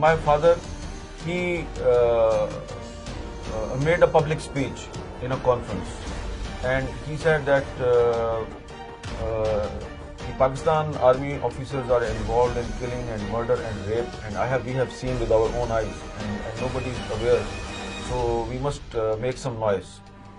My father, he made a public speech in a conference, and he said that the Pakistan army officers are involved in killing and murder and rape, and we have seen with our own eyes, and nobody is aware, so we must make some noise.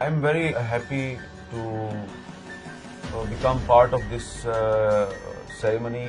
I am very happy to become part of this ceremony.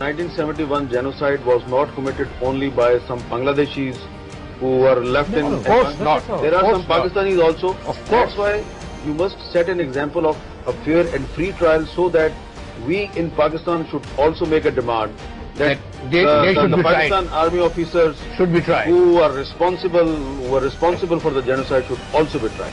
1971 genocide was not committed only by some Bangladeshis who were left in. Of course not. There are some Pakistanis also. Of course. That's why you must set an example of a fair and free trial, so that we in Pakistan should also make a demand that they should the be Pakistan tried. army officers Should be tried. who were responsible for the genocide should also be tried.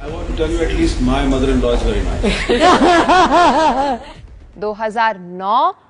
I want to tell you, at least my mother-in-law is very nice. 2009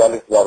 40,000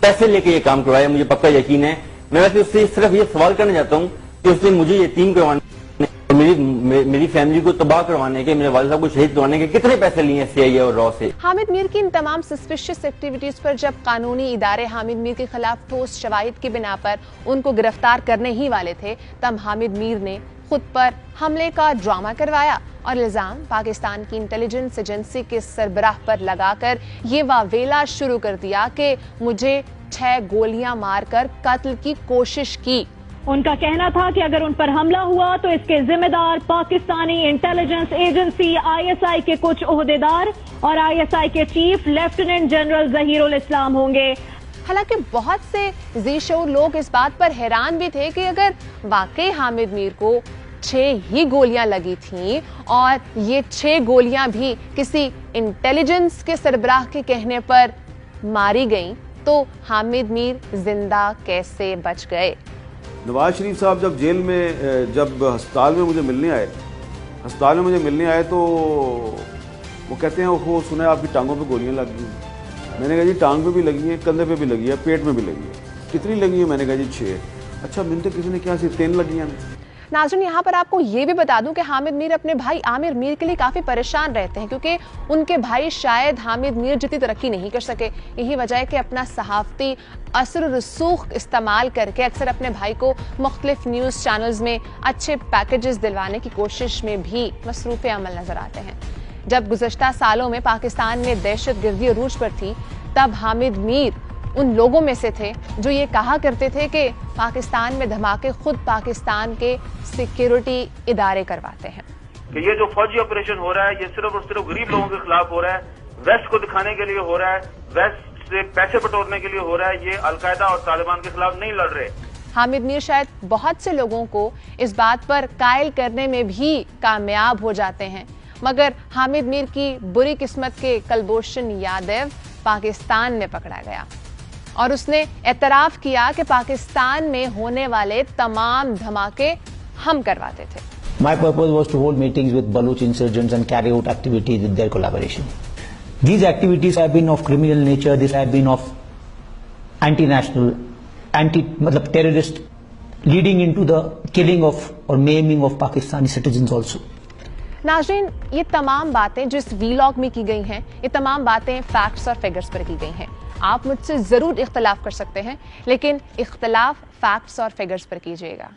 پیسے لے کے یہ کام کروایا، مجھے پکا یقین ہے. میں ویسے اس سے صرف یہ سوال کرنا چاہتا ہوں کہ اس نے مجھے یتیم کروانے، میری فیملی کو تباہ کروانے کے، میرے والد صاحب کو شہید کروانے کے کتنے پیسے لیے ہیں CIA اور را سے. حامد میر کی ان تمام سسپیشس ایکٹیویٹیز پر جب قانونی ادارے حامد میر کے خلاف ٹھوس شواہد کی بنا پر ان کو گرفتار کرنے ہی والے تھے، تب حامد میر نے خود پر حملے کا ڈرامہ کروایا اور الزام پاکستان کی انٹیلیجنس ایجنسی کے سربراہ پر لگا کر یہ واویلا شروع کر دیا کہ مجھے 6 گولیاں مار کر قتل کی کوشش کی. ان کا کہنا تھا کہ اگر ان پر حملہ ہوا تو اس کے ذمہ دار پاکستانی انٹیلیجنس ایجنسی ISI کے کچھ عہدیدار اور ISI کے چیف لیفٹیننٹ جنرل ظہیر الاسلام ہوں گے. حالانکہ بہت سے ذی شعور لوگ اس بات پر حیران بھی تھے کہ اگر واقعی حامد میر کو 6 ہی گولیاں لگی تھیں اور یہ 6 گولیاں بھی کسی انٹیلیجنس کے سربراہ کے کہنے پر ماری گئیں تو حامد میر زندہ کیسے بچ گئے؟ نواز شریف صاحب جب جیل میں، جب ہسپتال میں مجھے ملنے آئے تو وہ کہتے ہیں وہ سنا ہے آپ کی ٹانگوں پہ گولیاں لگ گئی. میں نے کہا جی ٹانگ پہ بھی لگی ہیں، کندھے پہ بھی لگی ہے، پیٹ میں بھی لگی ہے. کتنی لگی ہیں؟ میں نے کہا جی 6. اچھا منتے کسی نے کیا صرف 3 لگی ہیں. ناظرین یہاں پر آپ کو یہ بھی بتا دوں کہ حامد میر اپنے بھائی عامر میر کے لیے کافی پریشان رہتے ہیں کیونکہ ان کے بھائی شاید حامد میر جتنی ترقی نہیں کر سکے. یہی وجہ ہے کہ اپنا صحافتی اثر و رسوخ استعمال کر کے اکثر اپنے بھائی کو مختلف نیوز چینلز میں اچھے پیکیجز دلوانے کی کوشش میں بھی مصروف عمل نظر آتے ہیں. جب گزشتہ سالوں میں پاکستان میں دہشت گردی عروج پر تھی تب حامد میر ان لوگوں میں سے تھے جو یہ کہا کرتے تھے کہ پاکستان میں دھماکے خود پاکستان کے سیکیورٹی ادارے کرواتے ہیں. کہ یہ جو فوجی آپریشن ہو رہا ہے یہ صرف اور صرف غریب لوگوں کے خلاف ہو رہا ہے، ویسٹ کو دکھانے کے لیے ہو رہا ہے، ویسٹ سے پیسے بٹورنے کے لیے ہو رہا ہے. یہ القاعدہ اور طالبان کے خلاف نہیں لڑ رہے. حامد میر شاید بہت سے لوگوں کو اس بات پر قائل کرنے میں بھی کامیاب ہو جاتے ہیں، مگر حامد میر کی بری قسمت کے کلبھوشن یادو پاکستان میں پکڑا گیا اور اس نے اعتراف کیا کہ پاکستان میں ہونے والے تمام دھماکے ہم کرواتے تھے. My purpose was to hold meetings with Baluch insurgents and carry out activities with their collaboration. These activities have been of criminal nature. These have been of anti-national, terrorist, leading into the killing of or maiming of Pakistani citizens also. ناظرین یہ تمام باتیں جو اس vlog میں کی گئی ہیں یہ تمام باتیں فیکٹس اور فگرز پر کی گئی ہیں. آپ مجھ سے ضرور اختلاف کر سکتے ہیں لیکن اختلاف فیکٹس اور فگرز پر کیجیے گا.